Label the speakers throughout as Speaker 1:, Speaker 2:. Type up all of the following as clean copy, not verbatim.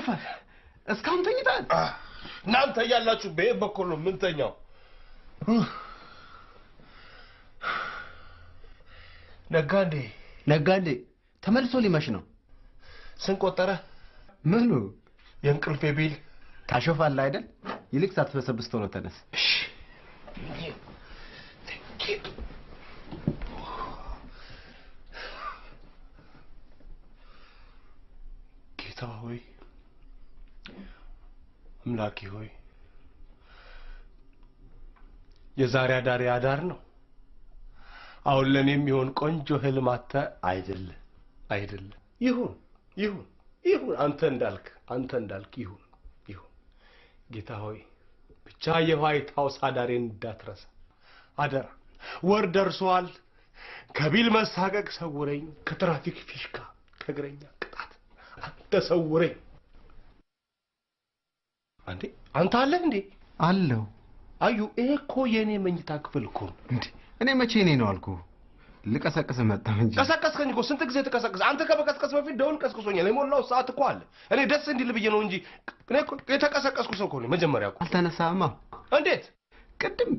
Speaker 1: አረፈ እስካሁን ተኝታል
Speaker 2: እናንተ ያላችሁ በየት በኩል ነው ምንተኛው
Speaker 1: ነጋዴ ተመልሶ ሊመሽ ነው
Speaker 2: ስንቆጠረ
Speaker 1: ምኑ
Speaker 2: የእንቅልፌ ቢል
Speaker 1: ታሾፋለህ አይደል ይልቅ ሳትፈሰብስ ቶሎ ተነስ
Speaker 2: እሺ ጌታ ሆይ አምላኬ ሆይ የዛሬ አዳር ነው አሁን ለኔም ይሆን ቆንጆ ህልማተ አይደለ ይሁን አንተ እንዳልክ ይሁን ጌታ ሆይ ብቻ የዋይት ሃውስ አዳሬን እንዳትረሳ አደራ ወር ደርሷል ከቢል መሳቀቅ ሰውረኝ ከትራፊክ ፊሽካ ከግረኛ ቅጣት ተሰውረኝ አንተ አለ እንዴ
Speaker 1: አለው
Speaker 2: አዩ እኮ የኔ መኝታ ክፍል እኮ
Speaker 1: እንዴ እኔ መቼ ነኝ ነው አልኩ ልቀሰቅስ መጣሁ እንጂ
Speaker 2: ቀሰቀስከኝ እኮ ስንት ጊዜ ተቀሰቀስ አንተ ከበቀስቀስ በፊት ደውን ቀስቅሶኛል የሞላው ሰዓት እኮ አለ እኔ ደስ እንዲል ብዬ ነው እንጂ እኔ እኮ የተቀሰቀስኩ ሰው እኮ ነኝ መጀመሪያ እኮ
Speaker 1: አልተነሳማ
Speaker 2: እንዴት
Speaker 1: ቅድም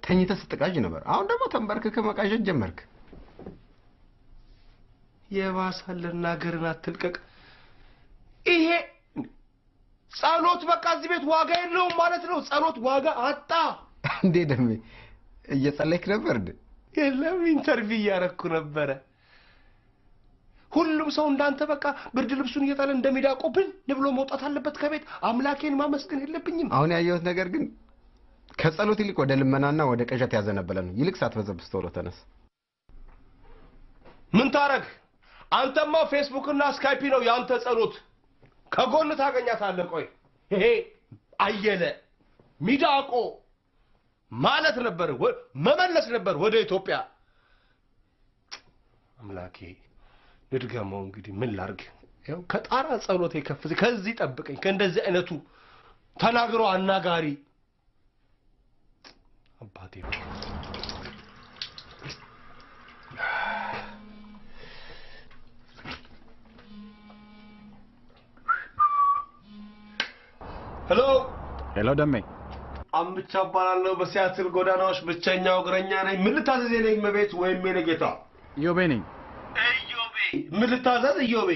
Speaker 1: ተኝተህ ስትቃዥ ነበር አሁን ደግሞ ተንበርክከ መቃዠት ጀመርክ
Speaker 2: የባሰልና ገርና አትልቀቅ ይሄ ጸሎት በቃ እዚህ ቤት ዋጋ የለውም ማለት ነው ጸሎት ዋጋ አጣ
Speaker 1: እንዴ ደሜ እየጸለይክ ነበር እንዴ
Speaker 2: የለም ኢንተርቪው ያረኩ ነበር ሁሉም ሰው እንዳንተ በቃ ብርድ ልብሱን እየጣለ እንደሚዳቆብን ብሎ መውጣት አለበት ከቤት አምላኬን ማመስገን የለብኝም
Speaker 1: አሁን ያየሁት ነገር ግን ከጸሎት ይልቅ ወደ ልመናና ወደ ቀዠት ያዘነበለ ነው ይልቅ ሳትበዘብስ ቶሎ ተነስ
Speaker 2: ምን ታረግ አንተማ ፌስቡክ እና ስካይፒ ነው ያንተ ጸሎት ከጎን ታገኛታለህ ቆይ ይሄ አየለ ሚዳቆ ማለት ነበር መመለስ ነበር ወደ ኢትዮጵያ አምላኬ ልድገመው እንግዲህ ምን ላርግ ያው ከጣራ ጸሎቴ ከፍዚ ከዚህ ጠብቀኝ ከእንደዚህ አይነቱ ተናግሮ አናጋሪ አባቴ
Speaker 3: ሄሎ ደሜ
Speaker 2: አምቻ ባላለው በሲያትል ጎዳናዎች ብቸኛው እግረኛ ነኝ ምን ልታዘዝ ነኝ መቤት ወይም የኔ ጌታ
Speaker 3: ኢዮቤ ነኝ
Speaker 2: ምን ልታዘዝ ኢዮቤ